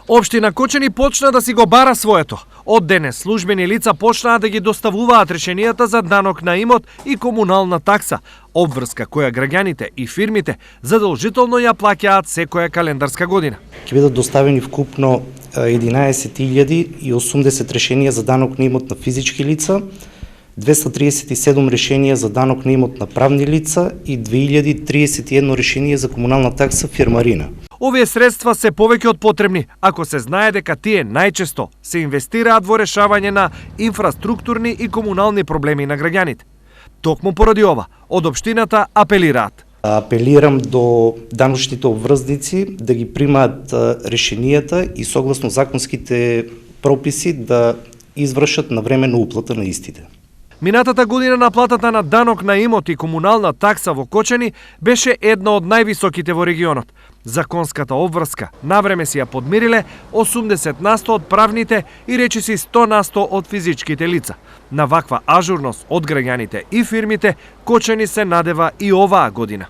Општина Кочани почна да си го бара своето. Од денес службени лица почнаа да ги доставуваат решенијата за данок на имот и комунална такса, обврска која граѓаните и фирмите задолжително ја плаќаат секоја календарска година. Ќе бидат доставени вкупно 11.080 решенија за данок на имот на физички лица, 237 решенија за данок на имот на правни лица и 2031 решение за комунална такса фирмарина. Овие средства се повеќе од потребни, ако се знае дека тие најчесто се инвестираат во решавање на инфраструктурни и комунални проблеми на граѓаните. Токму поради ова, од општината апелираат. Апелирам до даночните обврзници да ги примаат решенијата и согласно законските прописи да извршат навремено уплата на истите. Минатата година наплатата на данок на имот и комунална такса во Кочани беше една од највисоките во регионот. Законската обврска навреме си ја подмириле 80% од правните и речиси 100% од физичките лица. На ваква ажурност од граѓаните и фирмите Кочани се надева и оваа година.